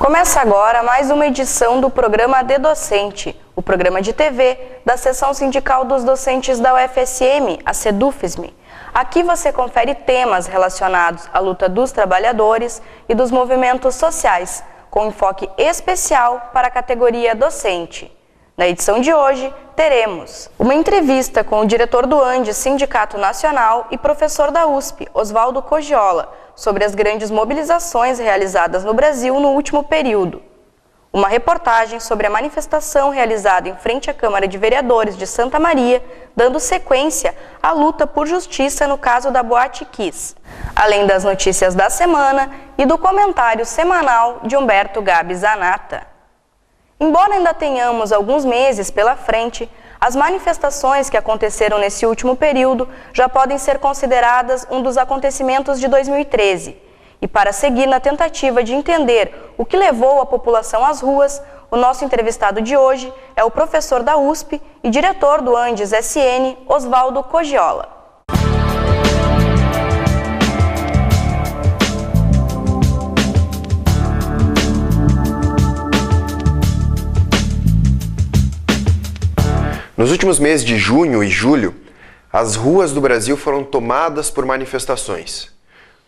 Começa agora mais uma edição do programa De Docente, o programa de TV da Seção Sindical dos Docentes da UFSM, a SEDUFSM. Aqui você confere temas relacionados à luta dos trabalhadores e dos movimentos sociais, com enfoque especial para a categoria docente. Na edição de hoje, teremos uma entrevista com o diretor do ANDES, Sindicato Nacional, e professor da USP, Osvaldo Cogiola, sobre as grandes mobilizações realizadas no Brasil no último período. Uma reportagem sobre a manifestação realizada em frente à Câmara de Vereadores de Santa Maria, dando sequência à luta por justiça no caso da Boate Kiss. Além das notícias da semana e do comentário semanal de Humberto Gabi Zanata. Embora ainda tenhamos alguns meses pela frente, as manifestações que aconteceram nesse último período já podem ser consideradas um dos acontecimentos de 2013. E para seguir na tentativa de entender o que levou a população às ruas, o nosso entrevistado de hoje é o professor da USP e diretor do ANDES SN, Osvaldo Cogiola. Nos últimos meses de junho e julho, as ruas do Brasil foram tomadas por manifestações.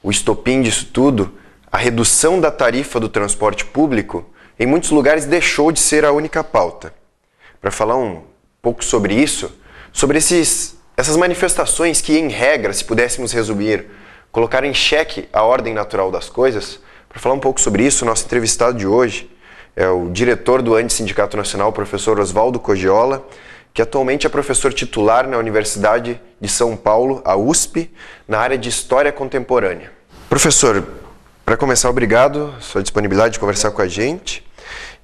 O estopim disso tudo, a redução da tarifa do transporte público, em muitos lugares deixou de ser a única pauta. Para falar um pouco sobre isso, sobre essas manifestações que, em regra, se pudéssemos resumir, colocaram em xeque a ordem natural das coisas, para falar um pouco sobre isso, nosso entrevistado de hoje é o diretor do ANDES Sindicato Nacional, o professor Osvaldo Cogiola, que atualmente é professor titular na Universidade de São Paulo, a USP, na área de História Contemporânea. Professor, para começar, obrigado pela sua disponibilidade de conversar com a gente.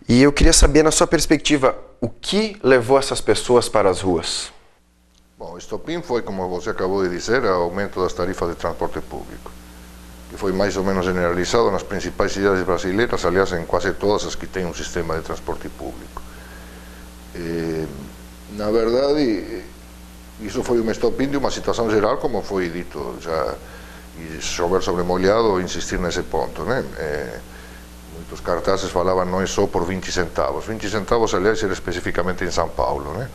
E eu queria saber, na sua perspectiva, o que levou essas pessoas para as ruas? Bom, o estopim foi, como você acabou de dizer, o aumento das tarifas de transporte público, que foi mais ou menos generalizado nas principais cidades brasileiras, aliás, em quase todas as que têm um sistema de transporte público. Na verdade, isso foi um estopim de uma situação geral, como foi dito já, e chover sobre molhado, insistir nesse ponto, né? Muitos cartazes falavam não é só por 20 centavos. 20 centavos, aliás, era especificamente em São Paulo, né?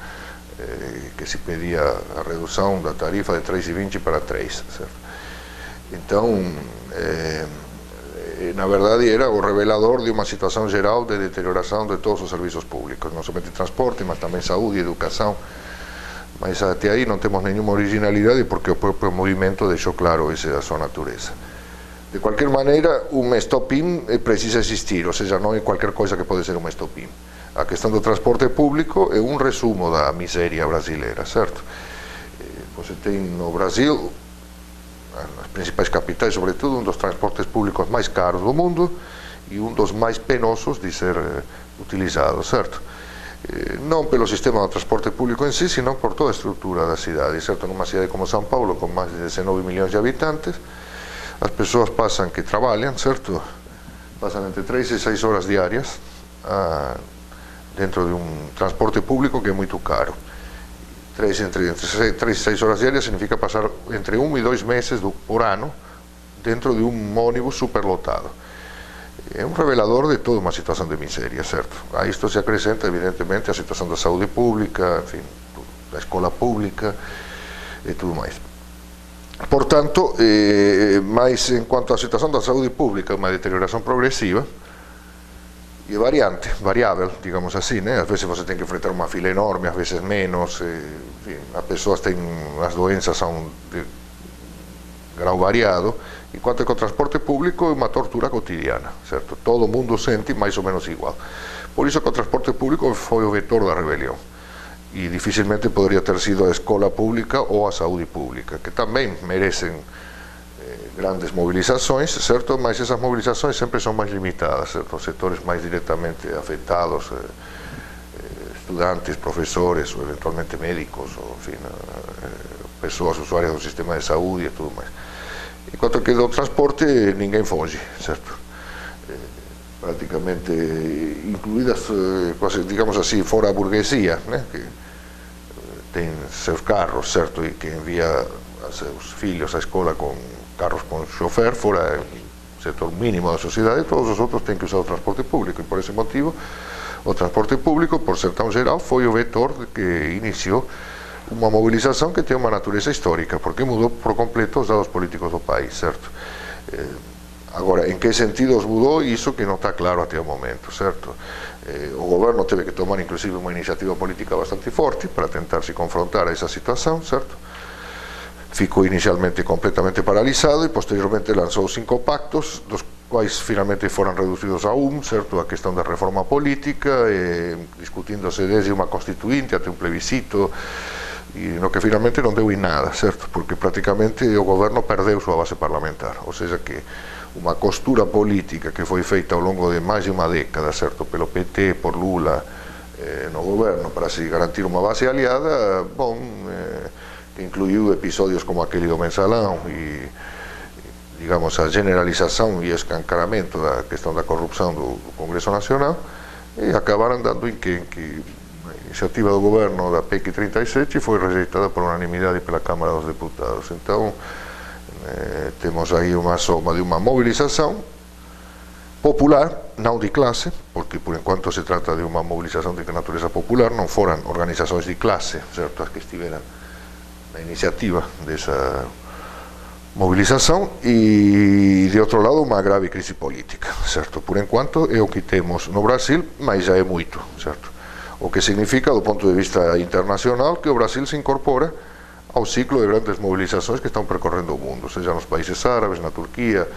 Que se pedia a redução da tarifa de 3,20 para 3, certo? Então, na verdade, era o revelador de uma situação geral de deterioração de todos os serviços públicos, não somente transporte, mas também saúde e educação. Mas até aí não temos nenhuma originalidade, porque o próprio movimento deixou claro essa é a sua natureza. De qualquer maneira, um estopim precisa existir, ou seja, não é qualquer coisa que pode ser um estopim. A questão do transporte público é um resumo da miséria brasileira, certo? Você tem no Brasil, nas principais capitais, sobretudo, um dos transportes públicos mais caros do mundo e um dos mais penosos de ser utilizado, certo? Não pelo sistema de transporte público em si, senão por toda a estrutura da cidade, certo? Numa cidade como São Paulo, com mais de 19 milhões de habitantes, as pessoas que trabalham, certo? Passam entre 3 e 6 horas diárias dentro de um transporte público que é muito caro. Entre 3 e 6 horas diárias significa passar entre 1 e 2 meses por ano dentro de um ônibus superlotado. É um revelador de toda uma situação de miséria, certo? A isto se acrescenta, evidentemente, a situação da saúde pública, enfim, da escola pública e tudo mais. Portanto, mas enquanto à situação da saúde pública, uma deterioração progressiva e variável, digamos assim, né? Às vezes você tem que enfrentar uma fila enorme, às vezes menos, enfim, as pessoas têm as doenças a de grau variado, enquanto que o transporte público é uma tortura cotidiana, certo? Todo mundo sente mais ou menos igual. Por isso que o transporte público foi o vetor da rebelião. E dificilmente poderia ter sido a escola pública ou a saúde pública, que também merecem grandes mobilizações, certo? Mas essas mobilizações sempre são mais limitadas, certo? Os setores mais diretamente afetados, estudantes, professores, ou eventualmente médicos, ou, enfim, pessoas usuárias do sistema de saúde e tudo mais. Enquanto que do transporte ninguém foge, certo? Praticamente incluídas, digamos assim, fora a burguesia, né? Que tem seus carros, certo? E que envia a seus filhos à escola com carros com chofer, fora setor mínimo da sociedade, todos os outros têm que usar o transporte público, e por esse motivo o transporte público, por ser tão geral, foi o vetor que iniciou uma mobilização que tem uma natureza histórica, porque mudou por completo os dados políticos do país, certo? Agora, em que sentidos mudou? Isso que não está claro até o momento, certo? O governo teve que tomar, inclusive, uma iniciativa política bastante forte para tentar se confrontar a essa situação, certo? Ficou inicialmente completamente paralisado e posteriormente lançou 5 pactos, dos quais finalmente foram reduzidos a certo? A questão da reforma política, discutindo-se desde uma constituinte até um plebiscito, e no que finalmente não deu em nada, certo? Porque praticamente o governo perdeu sua base parlamentar, ou seja que uma costura política que foi feita ao longo de mais de uma década, certo? Pelo PT, por Lula, no governo, para se garantir uma base aliada, bom, que incluiu episódios como aquele do mensalão e, digamos, a generalização e escancaramento da questão da corrupção do Congresso Nacional, e acabaram dando em que a iniciativa do governo da PEC 37 foi rejeitada por unanimidade pela Câmara dos Deputados. Então, temos aí uma soma de uma mobilização popular, não de classe, porque por enquanto se trata de uma mobilização de natureza popular, não foram organizações de classe, certo, as que estiveram na iniciativa dessa mobilização, e de outro lado uma grave crise política, certo? Por enquanto é o que temos no Brasil, mas já é muito, certo? O que significa, do ponto de vista internacional, que o Brasil se incorpora ao ciclo de grandes mobilizações que estão percorrendo o mundo, seja nos países árabes, na Turquia,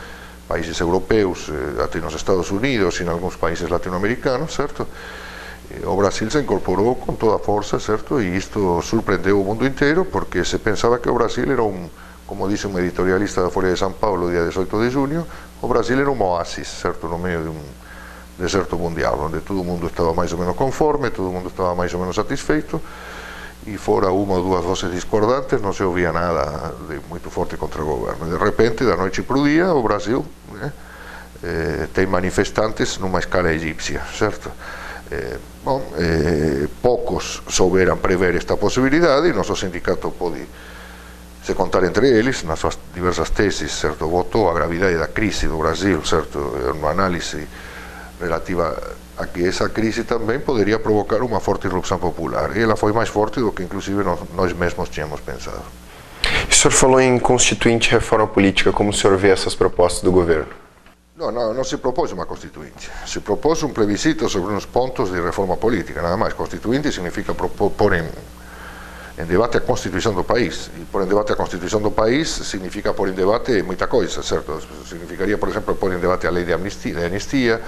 países europeus, até nos Estados Unidos e em alguns países latino-americanos, certo? O Brasil se incorporou com toda a força, certo? E isto surpreendeu o mundo inteiro, porque se pensava que o Brasil era como disse um editorialista da Folha de São Paulo, dia 18 de junho, o Brasil era um oásis, certo? No meio de um deserto mundial, onde todo mundo estava mais ou menos conforme, todo mundo estava mais ou menos satisfeito, e fora uma ou duas vozes discordantes, não se ouvia nada de muito forte contra o governo. De repente, da noite para o dia, o Brasil tem manifestantes numa escala egípcia, certo? Poucos souberam prever esta possibilidade, e nosso sindicato pode se contar entre eles, nas suas diversas teses, certo? Votou a gravidade da crise do Brasil, certo? Uma análise relativa a que essa crise também poderia provocar uma forte irrupção popular, e ela foi mais forte do que inclusive nós mesmos tínhamos pensado. O senhor falou em constituinte e reforma política, como o senhor vê essas propostas do governo? Não se propôs uma constituinte, se propôs um plebiscito sobre uns pontos de reforma política, nada mais. Constituinte significa pôr em debate a Constituição do país, e pôr em debate a Constituição do país significa pôr em debate muita coisa, certo? Significaria, por exemplo, pôr em debate a lei de anistia,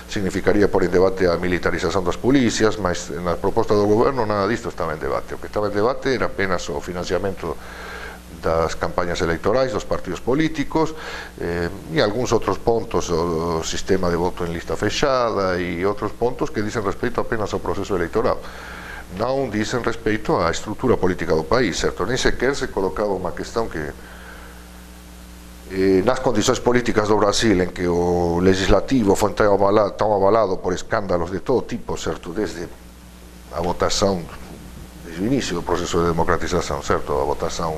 significaria pôr em debate a militarização das polícias, mas na proposta do governo nada disto estava em debate. O que estava em debate era apenas o financiamento das campanhas eleitorais, dos partidos políticos, e alguns outros pontos, o sistema de voto em lista fechada e outros pontos que dizem respeito apenas ao processo eleitoral. Não dizem respeito à estrutura política do país, certo? Nem sequer se colocava uma questão que, nas condições políticas do Brasil, em que o legislativo foi tão avalado por escândalos de todo tipo, certo? Desde a votação, desde o início do processo de democratização, certo? A votação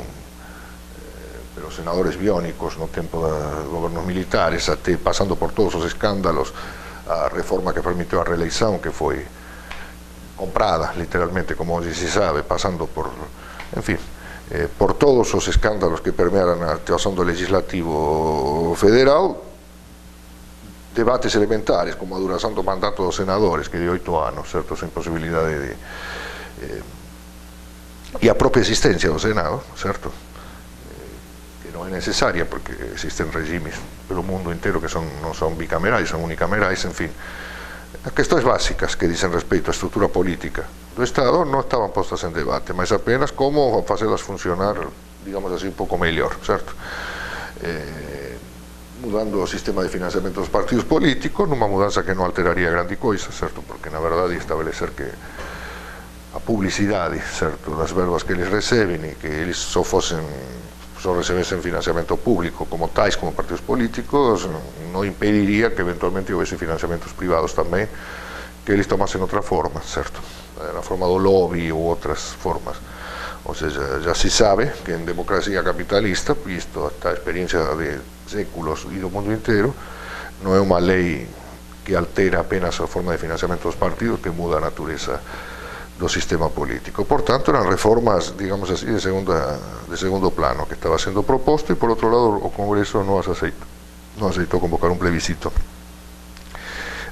pelos senadores biónicos no tempo dos governos militares, até passando por todos os escândalos, a reforma que permitiu a reeleição, que foi comprada, literalmente, como hoje se sabe, passando por, enfim, por todos os escândalos que permearam a atuação do Legislativo Federal, debates elementares, como a duração do mandato dos senadores, que é de 8 anos, certo? Sem possibilidade de... e a própria existência do Senado, certo? Que não é necessária, porque existem regimes pelo mundo inteiro que não são bicamerais, são unicamerais, enfim. As questões básicas que dizem respeito à estrutura política do Estado não estavam postas em debate, mas apenas como fazê-las funcionar, digamos assim, um pouco melhor, certo? Mudando o sistema de financiamento dos partidos políticos, numa mudança que não alteraria grande coisa, certo? Porque, na verdade, estabelecer que a publicidade, certo, das verbas que eles recebem e que eles só recebessem financiamento público como tais, como partidos políticos, não impediria que eventualmente houvesse financiamentos privados também, que eles tomassem outra forma, certo? Na forma do lobby ou outras formas. Ou seja, já se sabe que em democracia capitalista, visto a experiência de séculos e do mundo inteiro, não é uma lei que altera apenas a forma de financiamento dos partidos, que muda a natureza do sistema político. Portanto, eram reformas, digamos assim, de segundo plano que estava sendo proposto, e por outro lado o Congresso não aceitou convocar um plebiscito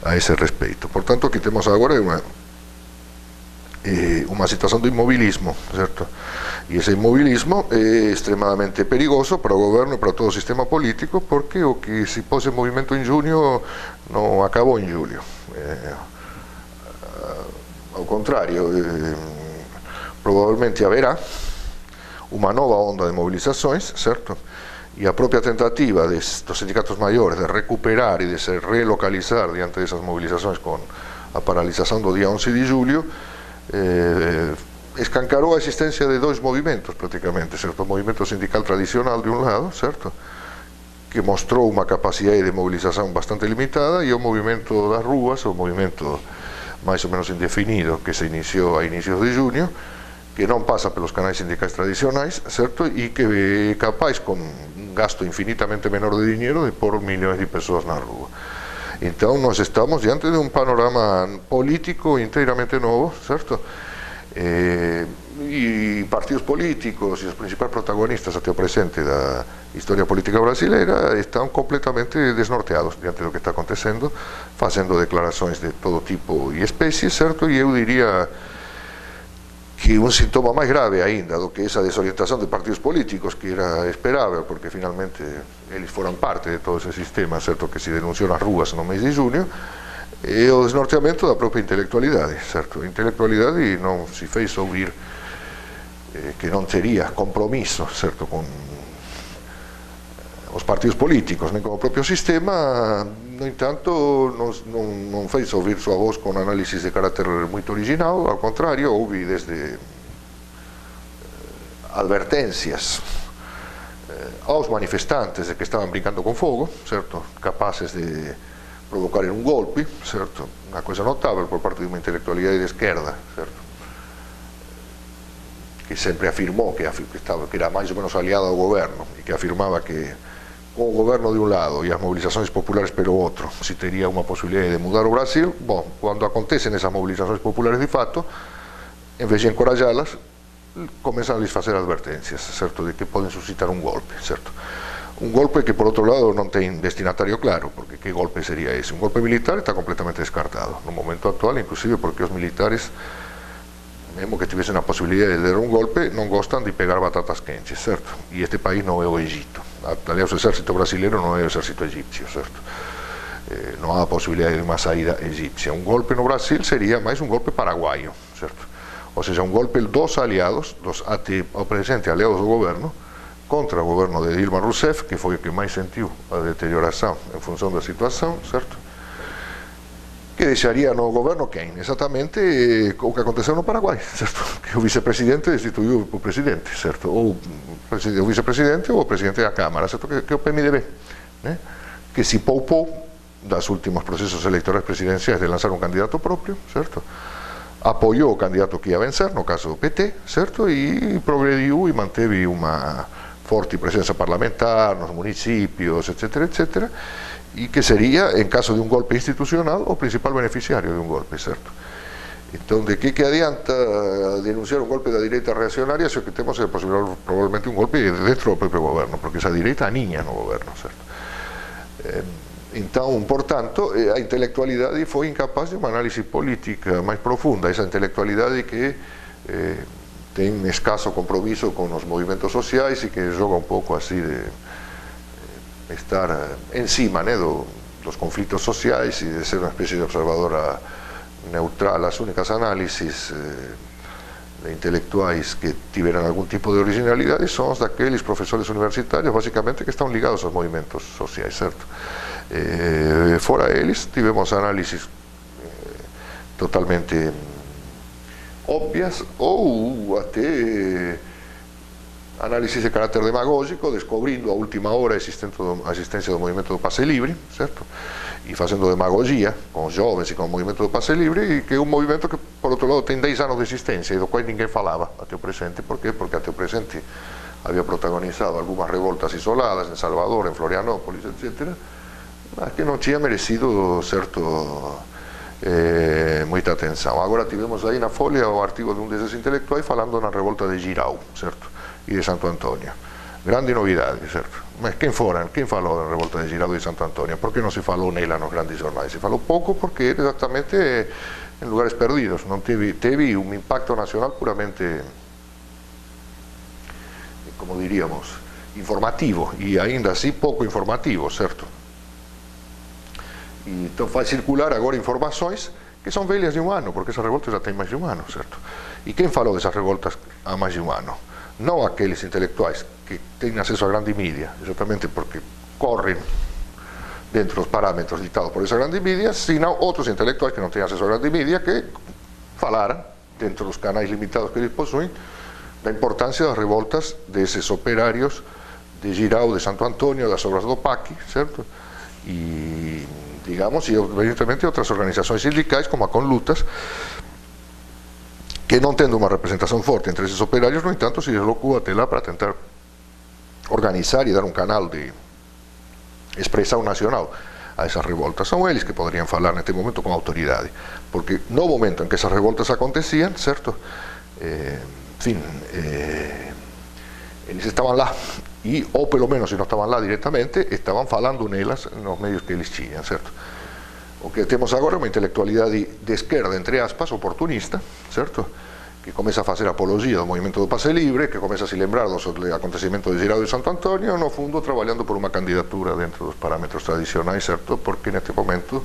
a esse respeito. Portanto, o que temos agora é uma situação de imobilismo, certo? E esse imobilismo é extremadamente perigoso para o governo e para todo o sistema político, porque o que se pôs em movimento em junho não acabou em julho. Ao contrário, provavelmente haverá uma nova onda de mobilizações, certo? E a própria tentativa dos sindicatos maiores de recuperar e de se relocalizar diante dessas mobilizações com a paralisação do dia 11 de julho escancarou a existência de dois movimentos praticamente, certo? O movimento sindical tradicional de um lado, certo? Que mostrou uma capacidade de mobilização bastante limitada, e o movimento das ruas, o movimento mais ou menos indefinido que se iniciou a inícios de junho, que não passa pelos canais sindicais tradicionais, certo? E que é capaz, com um gasto infinitamente menor de dinheiro, de pôr milhões de pessoas na rua. Então nós estamos diante de um panorama político inteiramente novo, certo? E partidos políticos e os principais protagonistas até o presente da história política brasileira estão completamente desnorteados diante do que está acontecendo, fazendo declarações de todo tipo e espécie, certo? E eu diria que um sintoma mais grave ainda do que essa desorientação de partidos políticos, que era esperável, porque finalmente eles foram parte de todo esse sistema, certo, que se denunciou nas ruas no mês de junho, é o desnorteamento da própria intelectualidade, certo? A intelectualidade não se fez ouvir que não teria compromisso, certo, com os partidos políticos, nem com o próprio sistema. No entanto, não fez ouvir sua voz com análises de caráter muito original, ao contrário, houve desde advertências aos manifestantes de que estavam brincando com fogo, certo, capazes de provocarem um golpe, certo, uma coisa notável por parte de uma intelectualidade de esquerda, certo, que sempre afirmou que era mais ou menos aliada ao governo, e que afirmava que com o governo de um lado e as mobilizações populares pelo outro se teria uma possibilidade de mudar o Brasil. Bom, quando acontecem essas mobilizações populares de fato, em vez de encorajá-las, começam a lhes fazer advertências, certo, de que podem suscitar um golpe, certo? Um golpe que, por outro lado, não tem destinatário claro, porque que golpe seria esse? Um golpe militar está completamente descartado no momento atual, inclusive porque os militares, mesmo que tivessem a possibilidade de dar um golpe, não gostam de pegar batatas quentes, certo? E este país não é o Egito. Aliás, o exército brasileiro não é o exército egípcio, certo? Não há a possibilidade de uma saída egípcia. Um golpe no Brasil seria mais um golpe paraguaio, certo? Ou seja, um golpe dos aliados, dos até ao presente aliados do governo, contra o governo de Dilma Rousseff, que foi o que mais sentiu a deterioração em função da situação, certo? Que deixaria no governo quem? Exatamente o que aconteceu no Paraguai, certo? Que o vice-presidente destituiu o presidente, certo? Ou o vice-presidente ou o presidente da Câmara, certo? Que é o PMDB, né? Que se poupou dos últimos processos eleitorais presidenciais de lançar um candidato próprio, certo? Apoiou o candidato que ia vencer, no caso do PT, certo? E progrediu e manteve uma forte presença parlamentar nos municípios, etc., etc., e que seria, em caso de um golpe institucional, o principal beneficiário de um golpe, certo? Então, de que adianta denunciar um golpe da direita reacionária se o que temos é provavelmente um golpe dentro do próprio governo, porque essa direita aninha no governo, certo? Então, portanto, a intelectualidade foi incapaz de uma análise política mais profunda, essa intelectualidade que tem escasso compromisso com os movimentos sociais e que joga um pouco assim de estar em cima, né, dos conflitos sociais e de ser uma espécie de observadora neutral. As únicas análises de intelectuais que tiveram algum tipo de originalidade são os daqueles professores universitários, basicamente, que estão ligados aos movimentos sociais, certo? Fora eles, tivemos análises totalmente óbvias ou até análisis de caráter demagógico, descobrindo a última hora a existência do movimento do passe livre, certo? E fazendo demagogia com os jovens e com o movimento do passe livre, e que é um movimento que, por outro lado, tem 10 anos de existência e do qual ninguém falava até o presente. Por quê? Porque até o presente havia protagonizado algumas revoltas isoladas em Salvador, em Florianópolis, etc., mas que não tinha merecido, certo, muita atenção. Agora tivemos aí na Folha o artigo de um desses intelectuais falando na revolta de Jirau, certo, e de Santo Antônio. Grande novidade, certo? Mas quem falou da revolta de Jirau e de Santo Antônio? Por que não se falou nela nos grandes jornais? Se falou pouco porque era exatamente em lugares perdidos, não teve um impacto nacional puramente, como diríamos, informativo, e ainda assim pouco informativo, certo? E então faz circular agora informações que são velhas de um ano, porque essa revolta já tem mais de um ano, certo? E quem falou dessas revoltas há mais de um ano? Não aqueles intelectuais que têm acesso à grande mídia, exatamente porque correm dentro dos parâmetros ditados por essa grande mídia, senão outros intelectuais que não têm acesso à grande mídia, que falaram, dentro dos canais limitados que eles possuem, da importância das revoltas desses operários de Jirau, de Santo Antônio, das obras do PAC, certo? E, digamos, e evidentemente outras organizações sindicais, como a Conlutas, que não tendo uma representação forte entre esses operários, no entanto, se deslocou até lá para tentar organizar e dar um canal de expressão nacional a essas revoltas. São eles que poderiam falar neste momento com autoridade, porque no momento em que essas revoltas aconteciam, certo? Enfim, eles estavam lá, e, ou pelo menos se não estavam lá diretamente, estavam falando nelas nos meios que eles tinham, certo? O que temos agora é uma intelectualidade de esquerda, entre aspas, oportunista, certo? Que começa a fazer apologia do movimento do passe livre, que começa a se lembrar dos acontecimentos de Jirau e Santo Antônio, no fundo trabalhando por uma candidatura dentro dos parâmetros tradicionais, certo? Porque neste momento,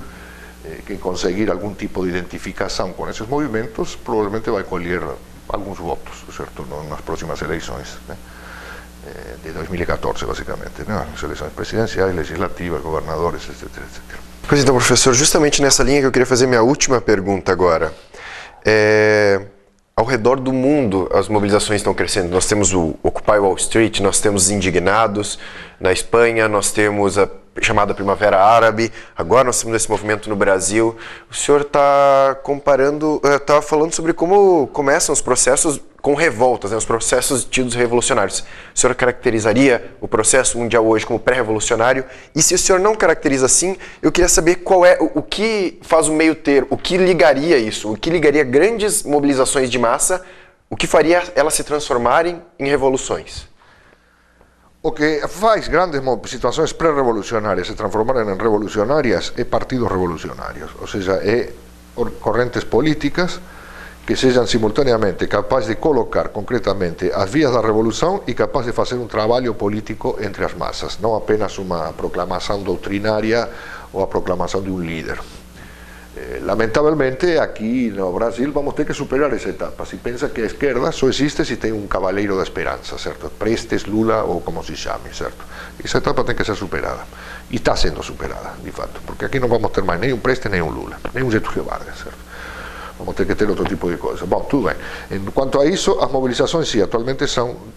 quem conseguir algum tipo de identificação com esses movimentos, provavelmente vai colher alguns votos, certo? Nas próximas eleições, né? De 2014, basicamente, né? As eleições presidenciais, legislativas, governadores, etc, etc. Pois então, professor, justamente nessa linha que eu queria fazer minha última pergunta agora. Ao redor do mundo, as mobilizações estão crescendo. Nós temos o Occupy Wall Street, nós temos os indignados na Espanha, nós temos a chamada Primavera Árabe, agora nós temos esse movimento no Brasil. O senhor está comparando, está falando sobre como começam os processos com revoltas, né, os processos tidos revolucionários. O senhor caracterizaria o processo mundial hoje como pré-revolucionário? E se o senhor não caracteriza assim, eu queria saber qual é o que faz o meio termo, o que ligaria isso, o que ligaria grandes mobilizações de massa, o que faria elas se transformarem em revoluções? O que faz grandes situações pré-revolucionárias se transformarem em revolucionárias é partidos revolucionários, ou seja, é correntes políticas que sejam simultaneamente capazes de colocar concretamente as vias da revolução e capazes de fazer um trabalho político entre as massas, não apenas uma proclamação doutrinária ou a proclamação de um líder. Lamentavelmente, aqui no Brasil vamos ter que superar essa etapa. Se pensa que a esquerda só existe se tem um cavaleiro da esperança, certo? Prestes, Lula ou como se chame, certo? Essa etapa tem que ser superada. E está sendo superada, de fato, porque aqui não vamos ter mais nem um Prestes, nem um Lula, nem um Getúlio Vargas, certo? Vamos ter que ter outro tipo de coisa. Bom, tudo bem. Quanto a isso, as mobilizações, sim, atualmente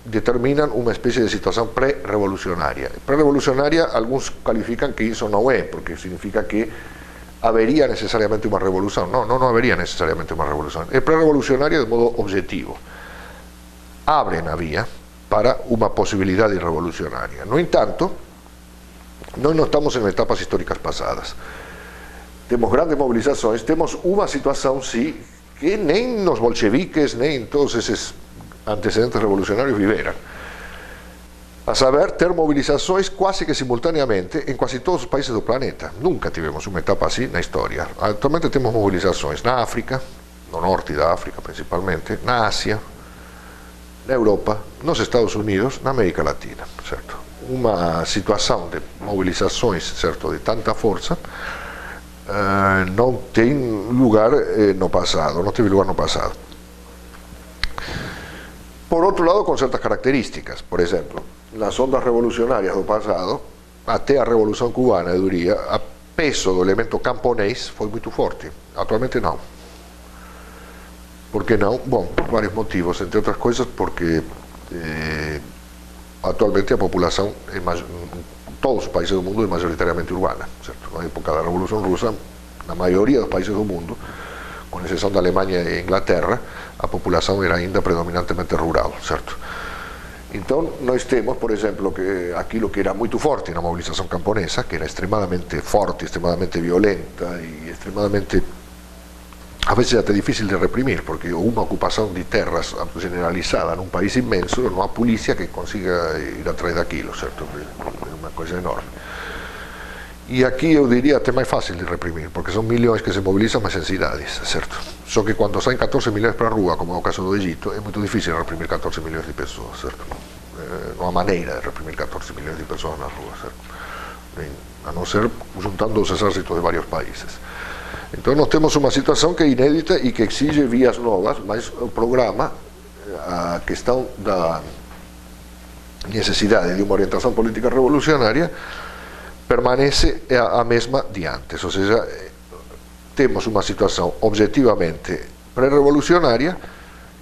determinam uma espécie de situação pré-revolucionária. Pré-revolucionária, alguns qualificam que isso não é, porque significa que haveria necessariamente uma revolução. Não haveria necessariamente uma revolução. É pré-revolucionária de modo objetivo. Abrem a via para uma possibilidade revolucionária. No entanto, nós não estamos em etapas históricas passadas. Temos grandes mobilizações, temos uma situação, sim, que nem os bolcheviques, nem todos esses antecedentes revolucionários viveram. A saber, ter mobilizações quase que simultaneamente em quase todos os países do planeta. Nunca tivemos uma etapa assim na história. Atualmente temos mobilizações na África, no norte da África principalmente, na Ásia, na Europa, nos Estados Unidos, na América Latina, certo? Uma situação de mobilizações, certo, de tanta força, não tem lugar no passado, não teve lugar no passado. Por outro lado, com certas características. Por exemplo, nas ondas revolucionárias do passado, até a Revolução Cubana, eu diria, o peso do elemento camponês foi muito forte. Atualmente não. Por que não? Bom, por vários motivos, entre outras coisas porque atualmente a população em todos os países do mundo é majoritariamente urbana, certo? Na época da Revolução Russa, na maioria dos países do mundo, com exceção da Alemanha e Inglaterra, a população era ainda predominantemente rural, certo? Então, nós temos, por exemplo, que aquilo que era muito forte na mobilização camponesa, que era extremadamente forte, extremadamente violenta e extremadamente, a vezes até difícil de reprimir, porque uma ocupação de terras generalizada num país imenso, não há polícia que consiga ir atrás daquilo, certo? É uma coisa enorme. E aqui eu diria até mais fácil de reprimir, porque são milhões que se mobilizam, mas em cidades, certo? Só que quando saem 14 milhões para a rua, como é o caso do Egito, é muito difícil reprimir 14 milhões de pessoas, certo? Não há maneira de reprimir 14 milhões de pessoas na rua, certo? A não ser juntando os exércitos de vários países. Então nós temos uma situação que é inédita e que exige vias novas, mas o programa, a questão da necessidade de uma orientação política revolucionária, permanece a mesma de antes, ou seja, temos uma situação objetivamente pré-revolucionária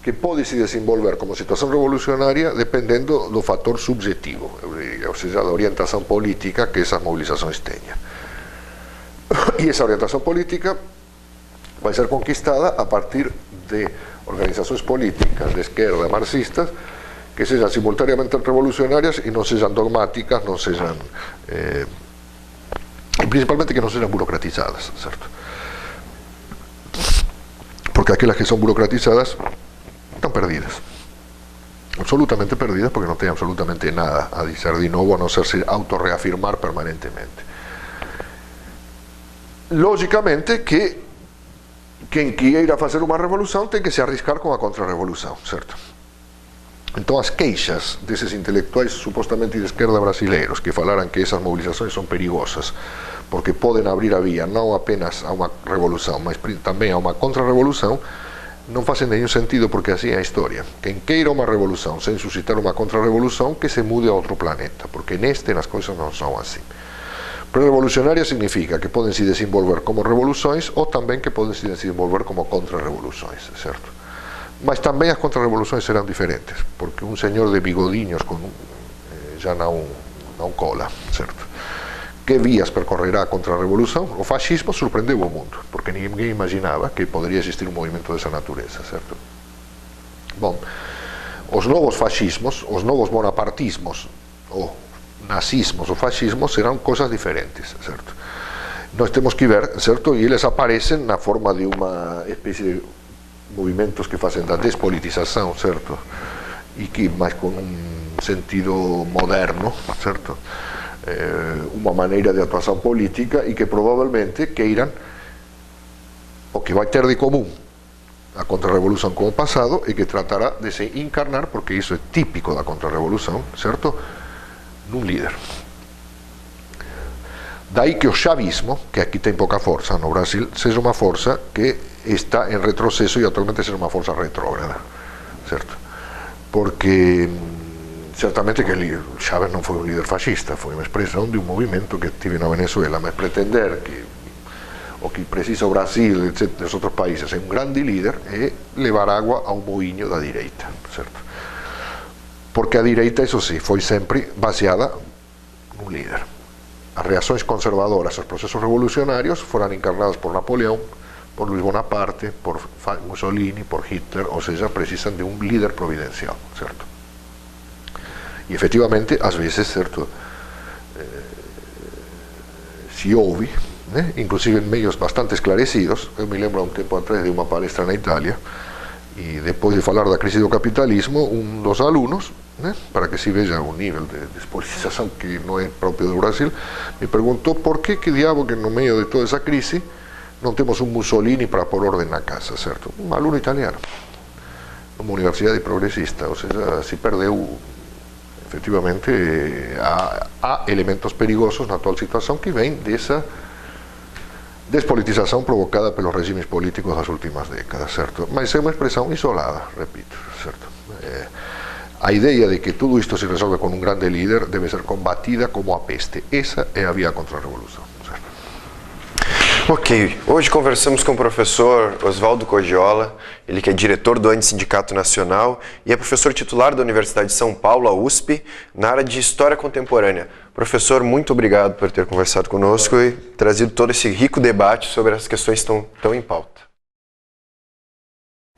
que pode se desenvolver como situação revolucionária dependendo do fator subjetivo, ou seja, da orientação política que essas mobilizações tenham. E essa orientação política vai ser conquistada a partir de organizações políticas de esquerda marxistas que sejam simultaneamente revolucionárias e não sejam dogmáticas, não sejam e principalmente que não sejam burocratizadas, certo? Porque aquelas que são burocratizadas estão perdidas, absolutamente perdidas, porque não têm absolutamente nada a dizer de novo, a não ser se autorreafirmar permanentemente. Logicamente que quem queira fazer uma revolução tem que se arriscar com a contra-revolução, certo? Então as queixas desses intelectuais supostamente de esquerda brasileiros que falaram que essas mobilizações são perigosas porque podem abrir a via não apenas a uma revolução, mas também a uma contra-revolução, não fazem nenhum sentido, porque assim é a história. Quem queira uma revolução sem suscitar uma contra-revolução, que se mude a outro planeta, porque neste as coisas não são assim. Pré-revolucionária significa que podem se desenvolver como revoluções ou também que podem se desenvolver como contra-revoluções, certo? Mas também as contra-revoluções serão diferentes, porque um senhor de bigodinhos já não cola, certo? Que vias percorrerá a contra-revolução? O fascismo surpreendeu o mundo, porque ninguém imaginava que poderia existir um movimento dessa natureza, certo? Bom, os novos fascismos, os novos bonapartismos, ou nazismos ou fascismos serão coisas diferentes, certo? Nós temos que ver, certo? E eles aparecem na forma de uma espécie de movimentos que fazem da despolitização, certo? E que mais com um sentido moderno, certo? Uma maneira de atuação política e que provavelmente queiram, o que vai ter de comum a contra-revolução com o passado e que tratará de se encarnar, porque isso é típico da contra-revolução, certo? Num líder. Daí que o chavismo, que aqui tem pouca força no Brasil, seja uma força que está em retrocesso e atualmente seja uma força retrógrada, certo? Porque certamente que Chávez não foi um líder fascista, foi uma expressão de um movimento que tive na Venezuela, mas pretender que o que precisa o Brasil, etc., os outros países, é um grande líder, é levar água ao moinho da direita, certo? Porque a direita, isso sim, foi sempre baseada num líder. As reações conservadoras aos processos revolucionários foram encarnadas por Napoleão, por Luis Bonaparte, por Mussolini, por Hitler, ou seja, precisam de um líder providencial, certo? E efetivamente, às vezes, certo, se ouve, né, inclusive em meios bastante esclarecidos. Eu me lembro há um tempo atrás de uma palestra na Itália, e depois de falar da crise do capitalismo, um dos alunos, né, para que se veja o nível de despolitização que não é próprio do Brasil, me perguntou por que diabo que no meio de toda essa crise não temos um Mussolini para pôr ordem na casa, certo? Um aluno italiano, numa universidade progressista, ou seja, se perdeu. Efectivamente, há elementos perigosos na atual situação que vêm dessa despolitização provocada pelos regimes políticos das últimas décadas, certo? Mas é uma expressão isolada, repito, certo? A ideia de que tudo isto se resolve com um grande líder deve ser combatida como a peste. Essa é a via contra a revolução, certo? Ok, hoje conversamos com o professor Oswaldo Cogiola, ele que é diretor do Antissindicato Nacional e é professor titular da Universidade de São Paulo, a USP, na área de História Contemporânea. Professor, muito obrigado por ter conversado conosco e trazido todo esse rico debate sobre as questões que estão em pauta.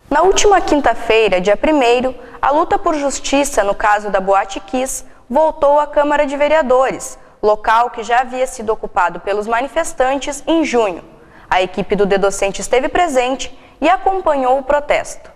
Na última quinta-feira, dia 1º, a luta por justiça no caso da Boate Kiss voltou à Câmara de Vereadores, local que já havia sido ocupado pelos manifestantes em junho. A equipe do Dedocente esteve presente e acompanhou o protesto.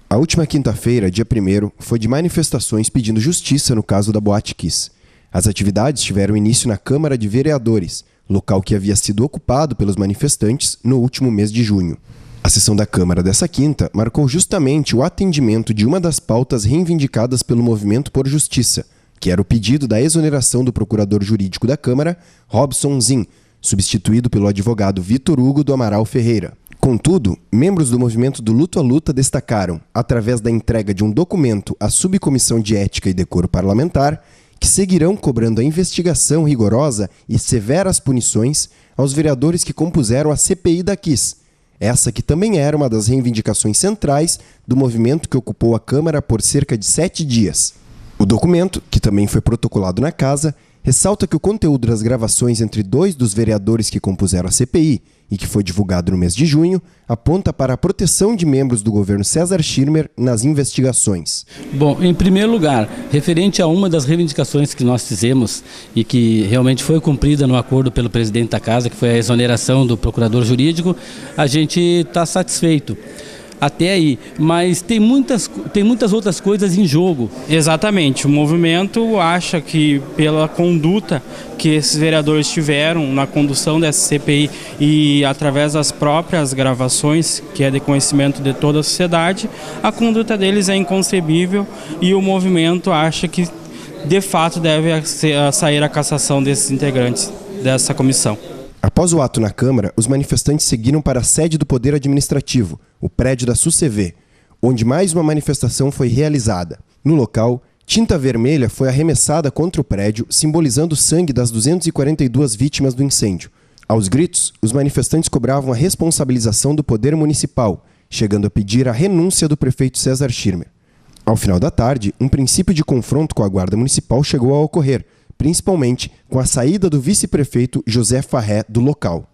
A última quinta-feira, dia 1º, foi de manifestações pedindo justiça no caso da Boate Kiss. As atividades tiveram início na Câmara de Vereadores, local que havia sido ocupado pelos manifestantes no último mês de junho. A sessão da Câmara dessa quinta marcou justamente o atendimento de uma das pautas reivindicadas pelo Movimento por Justiça, que era o pedido da exoneração do procurador jurídico da Câmara, Robson Zin, substituído pelo advogado Vitor Hugo do Amaral Ferreira. Contudo, membros do movimento do Luto a Luta destacaram, através da entrega de um documento à Subcomissão de Ética e Decoro Parlamentar, que seguirão cobrando a investigação rigorosa e severas punições aos vereadores que compuseram a CPI da Kiss, essa que também era uma das reivindicações centrais do movimento que ocupou a Câmara por cerca de 7 dias. O documento, que também foi protocolado na Casa, ressalta que o conteúdo das gravações entre 2 dos vereadores que compuseram a CPI e que foi divulgado no mês de junho, aponta para a proteção de membros do governo César Schirmer nas investigações. Bom, em primeiro lugar, referente a uma das reivindicações que nós fizemos e que realmente foi cumprida no acordo pelo presidente da Casa, que foi a exoneração do procurador jurídico, a gente está satisfeito. Até aí, mas tem muitas outras coisas em jogo. Exatamente, o movimento acha que pela conduta que esses vereadores tiveram na condução dessa CPI e através das próprias gravações, que é de conhecimento de toda a sociedade, a conduta deles é inconcebível e o movimento acha que de fato deve sair a cassação desses integrantes dessa comissão. Após o ato na Câmara, os manifestantes seguiram para a sede do Poder Administrativo, o prédio da SUSEV, onde mais uma manifestação foi realizada. No local, tinta vermelha foi arremessada contra o prédio, simbolizando o sangue das 242 vítimas do incêndio. Aos gritos, os manifestantes cobravam a responsabilização do Poder Municipal, chegando a pedir a renúncia do prefeito César Schirmer. Ao final da tarde, um princípio de confronto com a Guarda Municipal chegou a ocorrer, principalmente com a saída do vice-prefeito José Farré do local.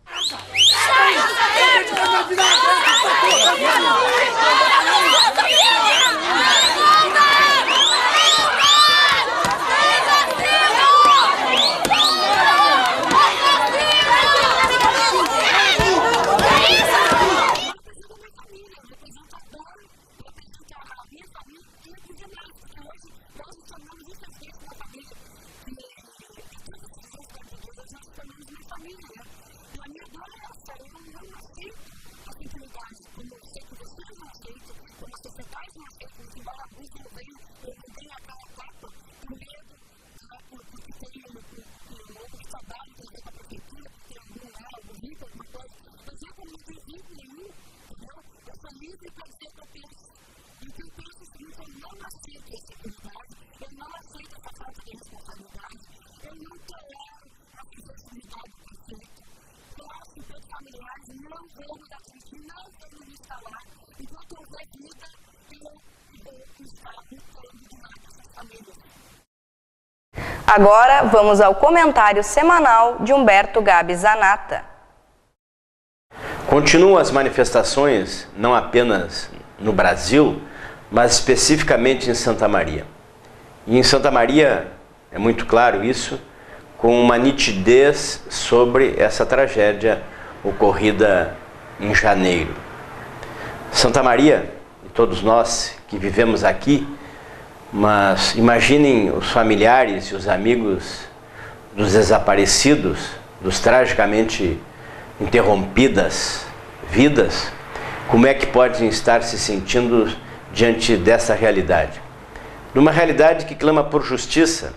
Agora vamos ao comentário semanal de Humberto Gabi Zanata. Continuam as manifestações, não apenas no Brasil, mas especificamente em Santa Maria. E em Santa Maria, é muito claro isso, com uma nitidez sobre essa tragédia ocorrida em janeiro. Santa Maria, e todos nós que vivemos aqui, mas imaginem os familiares e os amigos dos desaparecidos, dos tragicamente interrompidas vidas, como é que podem estar se sentindo diante dessa realidade? Numa realidade que clama por justiça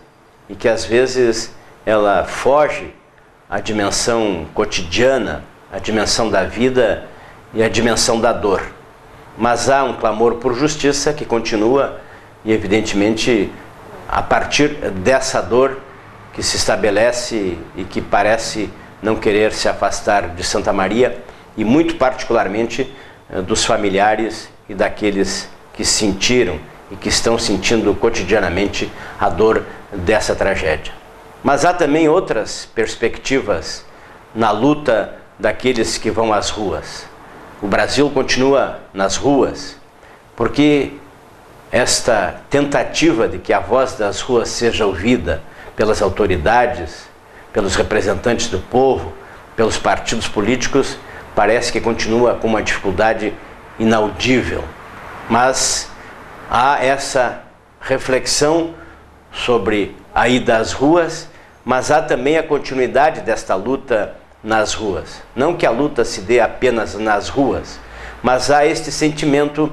e que às vezes ela foge à dimensão cotidiana, à dimensão da vida e à dimensão da dor. Mas há um clamor por justiça que continua e, evidentemente, a partir dessa dor que se estabelece e que parece não querer se afastar de Santa Maria e, muito particularmente, dos familiares e daqueles que sentiram e que estão sentindo cotidianamente a dor dessa tragédia. Mas há também outras perspectivas na luta daqueles que vão às ruas. O Brasil continua nas ruas, porque esta tentativa de que a voz das ruas seja ouvida pelas autoridades, pelos representantes do povo, pelos partidos políticos, parece que continua com uma dificuldade inaudível. Mas há essa reflexão sobre a ida às ruas, mas há também a continuidade desta luta nas ruas. Não que a luta se dê apenas nas ruas, mas há este sentimento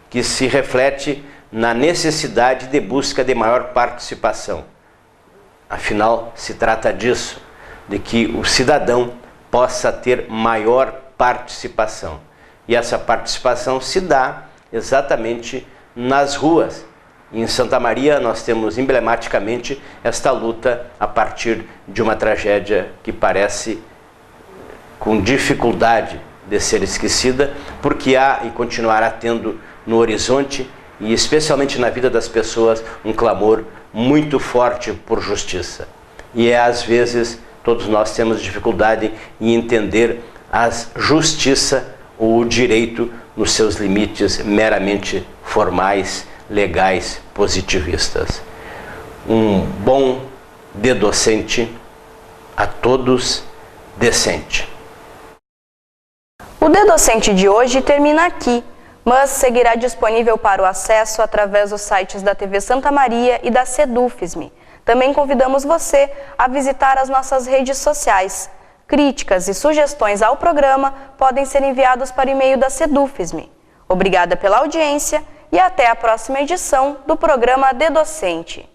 que se reflete na necessidade de busca de maior participação. Afinal, se trata disso, de que o cidadão possa ter maior participação. E essa participação se dá exatamente nas ruas. Em Santa Maria nós temos emblematicamente esta luta a partir de uma tragédia que parece com dificuldade de ser esquecida, porque há e continuará tendo no horizonte e especialmente na vida das pessoas um clamor muito forte por justiça. E às vezes todos nós temos dificuldade em entender a justiça ou o direito nos seus limites meramente formais, legais, positivistas. Um bom dedocente, a todos decente. O Dedocente de hoje termina aqui, mas seguirá disponível para o acesso através dos sites da TV Santa Maria e da Sedufisme. Também convidamos você a visitar as nossas redes sociais. Críticas e sugestões ao programa podem ser enviados para o e-mail da Sedufisme. Obrigada pela audiência e até a próxima edição do programa Dedocente.